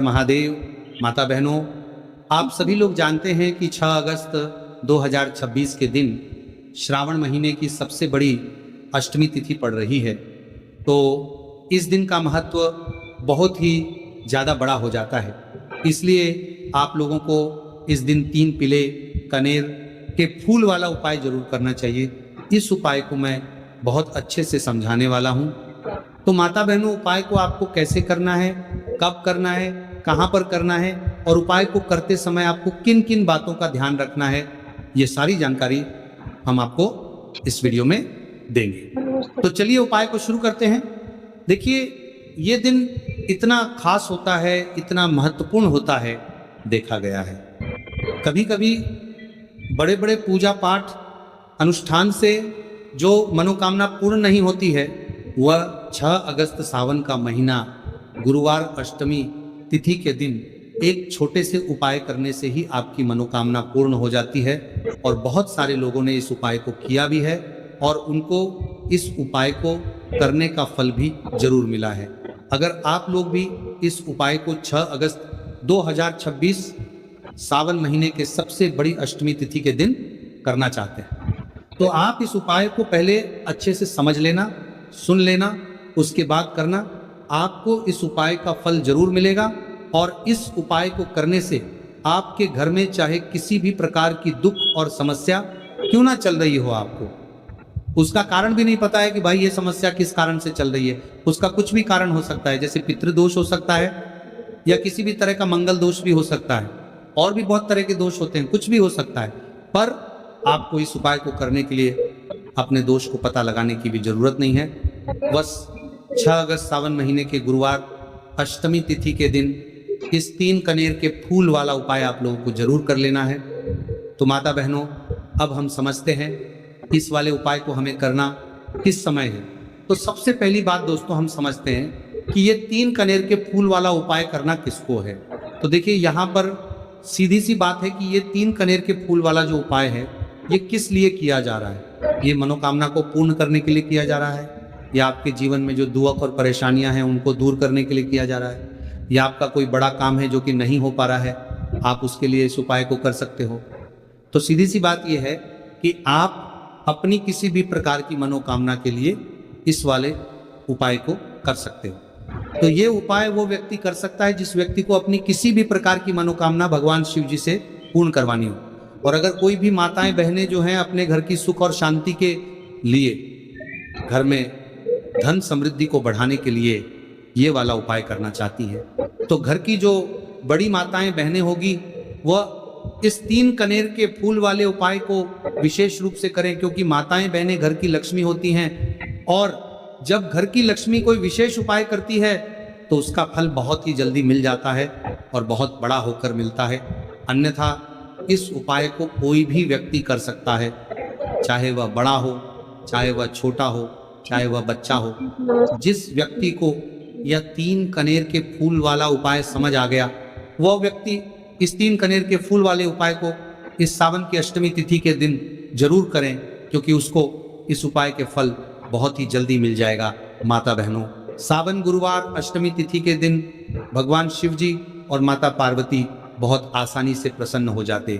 महादेव। माता बहनों, आप सभी लोग जानते हैं कि 6 अगस्त 2026 के दिन श्रावण महीने की सबसे बड़ी अष्टमी तिथि पड़ रही है। तो इस दिन का महत्व बहुत ही ज़्यादा बड़ा हो जाता है, इसलिए आप लोगों को इस दिन 3 पीले कनेर के फूल वाला उपाय जरूर करना चाहिए। इस उपाय को मैं बहुत अच्छे से समझाने वाला हूँ। तो माता बहनों, उपाय को आपको कैसे करना है, कब करना है, कहाँ पर करना है और उपाय को करते समय आपको किन किन बातों का ध्यान रखना है, ये सारी जानकारी हम आपको इस वीडियो में देंगे। तो चलिए उपाय को शुरू करते हैं। देखिए, ये दिन इतना खास होता है, इतना महत्वपूर्ण होता है, देखा गया है कभी कभी बड़े बड़े पूजा पाठ अनुष्ठान से जो मनोकामना पूर्ण नहीं होती है, वह 6 अगस्त सावन का महीना गुरुवार अष्टमी तिथि के दिन एक छोटे से उपाय करने से ही आपकी मनोकामना पूर्ण हो जाती है। और बहुत सारे लोगों ने इस उपाय को किया भी है और उनको इस उपाय को करने का फल भी जरूर मिला है। अगर आप लोग भी इस उपाय को 6 अगस्त 2026 सावन महीने के सबसे बड़ी अष्टमी तिथि के दिन करना चाहते हैं, तो आप इस उपाय को पहले अच्छे से समझ लेना, सुन लेना, उसके बाद करना। आपको इस उपाय का फल जरूर मिलेगा और इस उपाय को करने से आपके घर में चाहे किसी भी प्रकार की दुख और समस्या क्यों ना चल रही हो, आपको उसका कारण भी नहीं पता है कि भाई ये समस्या किस कारण से चल रही है, उसका कुछ भी कारण हो सकता है। जैसे पितृदोष हो सकता है या किसी भी तरह का मंगल दोष भी हो सकता है, और भी बहुत तरह के दोष होते हैं, कुछ भी हो सकता है। पर आपको इस उपाय को करने के लिए अपने दोष को पता लगाने की भी जरूरत नहीं है। बस 6 अगस्त सावन महीने के गुरुवार अष्टमी तिथि के दिन इस 3 कनेर के फूल वाला उपाय आप लोगों को जरूर कर लेना है। तो माता बहनों, अब हम समझते हैं इस वाले उपाय को हमें करना किस समय है। तो सबसे पहली बात दोस्तों, हम समझते हैं कि ये 3 कनेर के फूल वाला उपाय करना किसको है। तो देखिए, यहाँ पर सीधी सी बात है कि ये 3 कनेर के फूल वाला जो उपाय है, ये किस लिए किया जा रहा है। ये मनोकामना को पूर्ण करने के लिए किया जा रहा है, या आपके जीवन में जो दुख और परेशानियां हैं उनको दूर करने के लिए किया जा रहा है, या आपका कोई बड़ा काम है जो कि नहीं हो पा रहा है, आप उसके लिए इस उपाय को कर सकते हो। तो सीधी सी बात यह है कि आप अपनी किसी भी प्रकार की मनोकामना के लिए इस वाले उपाय को कर सकते हो। तो ये उपाय वो व्यक्ति कर सकता है जिस व्यक्ति को अपनी किसी भी प्रकार की मनोकामना भगवान शिव जी से पूर्ण करवानी हो। और अगर कोई भी माताएं बहनें जो हैं अपने घर की सुख और शांति के लिए, घर में धन समृद्धि को बढ़ाने के लिए ये वाला उपाय करना चाहती है, तो घर की जो बड़ी माताएं बहनें होगी वह इस 3 कनेर के फूल वाले उपाय को विशेष रूप से करें, क्योंकि माताएं बहनें घर की लक्ष्मी होती हैं और जब घर की लक्ष्मी कोई विशेष उपाय करती है तो उसका फल बहुत ही जल्दी मिल जाता है और बहुत बड़ा होकर मिलता है। अन्यथा इस उपाय को कोई भी व्यक्ति कर सकता है, चाहे वह बड़ा हो, चाहे वह छोटा हो, चाहे वह बच्चा हो। जिस व्यक्ति को यह 3 कनेर के फूल वाला उपाय समझ आ गया, वह व्यक्ति इस 3 कनेर के फूल वाले उपाय को इस सावन की अष्टमी तिथि के दिन जरूर करें, क्योंकि उसको इस उपाय के फल बहुत ही जल्दी मिल जाएगा। माता बहनों, सावन गुरुवार अष्टमी तिथि के दिन भगवान शिव जी और माता पार्वती बहुत आसानी से प्रसन्न हो जाते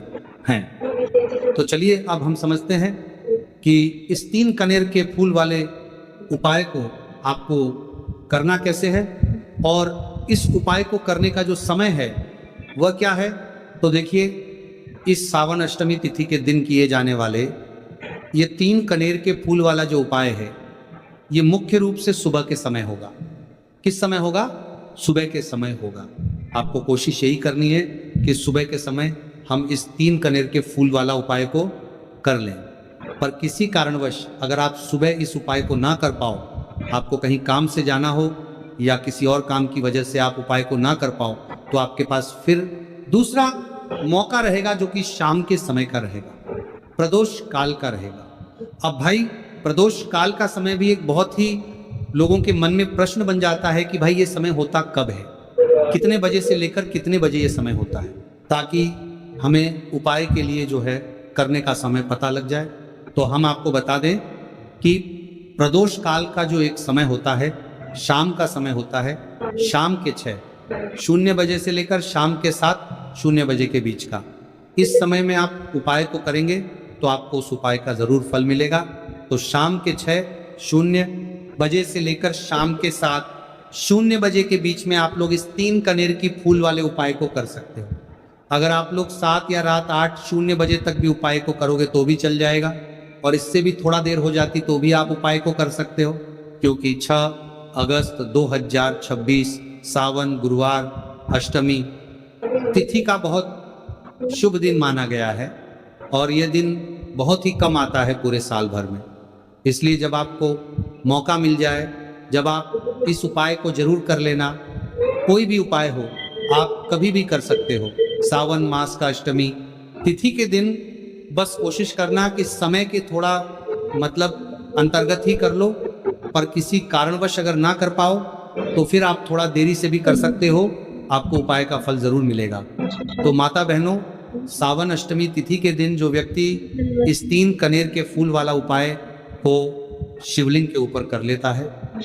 हैं। तो चलिए अब हम समझते हैं कि इस 3 कनेर के फूल वाले उपाय को आपको करना कैसे है और इस उपाय को करने का जो समय है वह क्या है। तो देखिए, इस सावन अष्टमी तिथि के दिन किए जाने वाले ये 3 कनेर के फूल वाला जो उपाय है, ये मुख्य रूप से सुबह के समय होगा। किस समय होगा? सुबह के समय होगा। आपको कोशिश यही करनी है कि सुबह के समय हम इस 3 कनेर के फूल वाला उपाय को कर लें। पर किसी कारणवश अगर आप सुबह इस उपाय को ना कर पाओ, आपको कहीं काम से जाना हो या किसी और काम की वजह से आप उपाय को ना कर पाओ, तो आपके पास फिर दूसरा मौका रहेगा जो कि शाम के समय का रहेगा, प्रदोष काल का रहेगा। अब भाई, प्रदोष काल का समय भी एक बहुत ही लोगों के मन में प्रश्न बन जाता है कि भाई ये समय होता कब है, कितने बजे से लेकर कितने बजे ये समय होता है, ताकि हमें उपाय के लिए जो है करने का समय पता लग जाए। तो हम आपको बता दें कि प्रदोष काल का जो एक समय होता है, शाम का समय होता है, शाम के 6 0 बजे से लेकर शाम के 7-0 बजे के बीच का। इस समय में आप उपाय को करेंगे तो आपको उस उपाय का जरूर फल मिलेगा। तो शाम के 6-0 बजे से लेकर शाम के 7-0 बजे के बीच में आप लोग इस 3 कनेर की फूल वाले उपाय को कर सकते हो। अगर आप लोग 7 या रात 8-0 बजे तक भी उपाय को करोगे तो भी चल जाएगा, और इससे भी थोड़ा देर हो जाती तो भी आप उपाय को कर सकते हो, क्योंकि 6 अगस्त 2026 सावन गुरुवार अष्टमी तिथि का बहुत शुभ दिन माना गया है, और यह दिन बहुत ही कम आता है पूरे साल भर में। इसलिए जब आपको मौका मिल जाए, जब आप इस उपाय को जरूर कर लेना। कोई भी उपाय हो आप कभी भी कर सकते हो। सावन मास का अष्टमी तिथि के दिन बस कोशिश करना कि समय के थोड़ा अंतर्गत ही कर लो, पर किसी कारणवश अगर ना कर पाओ तो फिर आप थोड़ा देरी से भी कर सकते हो, आपको उपाय का फल जरूर मिलेगा। तो माता बहनों, सावन अष्टमी तिथि के दिन जो व्यक्ति इस 3 कनेर के फूल वाला उपाय को शिवलिंग के ऊपर कर लेता है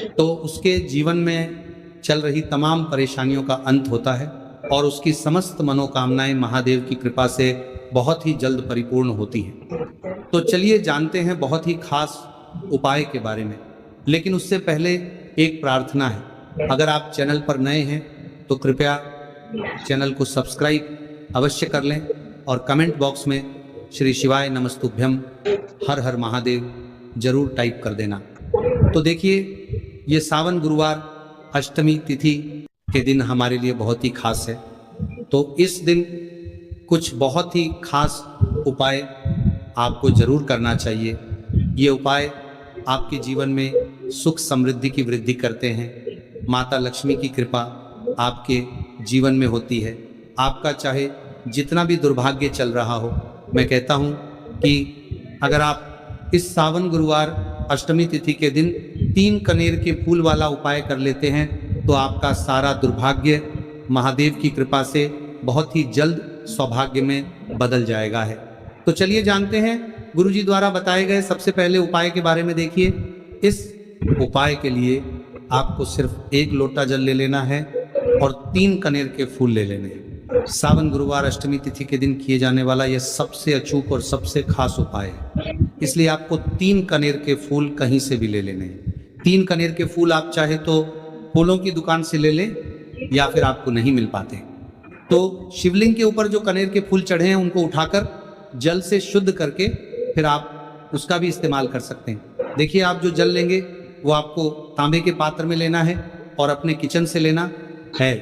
तो उसके जीवन में चल रही तमाम परेशानियों का अंत होता है, और उसकी समस्त मनोकामनाएं महादेव की कृपा से बहुत ही जल्द परिपूर्ण होती हैं। तो चलिए जानते हैं बहुत ही खास उपाय के बारे में, लेकिन उससे पहले एक प्रार्थना है। अगर आप चैनल पर नए हैं तो कृपया चैनल को सब्सक्राइब अवश्य कर लें, और कमेंट बॉक्स में श्री शिवाय नमस्तुभ्यम हर हर महादेव जरूर टाइप कर देना। तो देखिए, ये सावन गुरुवार अष्टमी तिथि के दिन हमारे लिए बहुत ही खास है। तो इस दिन कुछ बहुत ही खास उपाय आपको जरूर करना चाहिए। ये उपाय आपके जीवन में सुख समृद्धि की वृद्धि करते हैं। माता लक्ष्मी की कृपा आपके जीवन में होती है। आपका चाहे जितना भी दुर्भाग्य चल रहा हो, मैं कहता हूँ कि अगर आप इस सावन गुरुवार अष्टमी तिथि के दिन 3 कनेर के फूल वाला उपाय कर लेते हैं तो आपका सारा दुर्भाग्य महादेव की कृपा से बहुत ही जल्द सौभाग्य में बदल जाएगा है। तो चलिए जानते हैं गुरुजी द्वारा बताए गए सबसे पहले उपाय के बारे में। देखिए, इस उपाय के लिए आपको सिर्फ 1 लोटा जल ले लेना है और 3 कनेर के फूल ले लेने हैं। सावन गुरुवार अष्टमी तिथि के दिन किए जाने वाला यह सबसे अचूक और सबसे खास उपाय है, इसलिए आपको 3 कनेर के फूल कहीं से भी ले लेने हैं। 3 कनेर के फूल आप चाहे तो फूलों की दुकान से ले लें, या फिर आपको नहीं मिल पाते तो शिवलिंग के ऊपर जो कनेर के फूल चढ़े हैं उनको उठाकर जल से शुद्ध करके फिर आप उसका भी इस्तेमाल कर सकते हैं। देखिए, आप जो जल लेंगे वो आपको तांबे के पात्र में लेना है और अपने किचन से लेना है।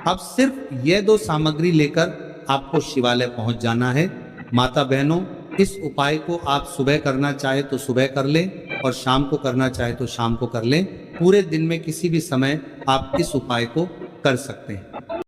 अब सिर्फ ये 2 सामग्री लेकर आपको शिवालय पहुंच जाना है। माता बहनों, इस उपाय को आप सुबह करना चाहे तो सुबह कर लें, और शाम को करना चाहे तो शाम को कर लें। पूरे दिन में किसी भी समय आप इस उपाय को कर सकते हैं।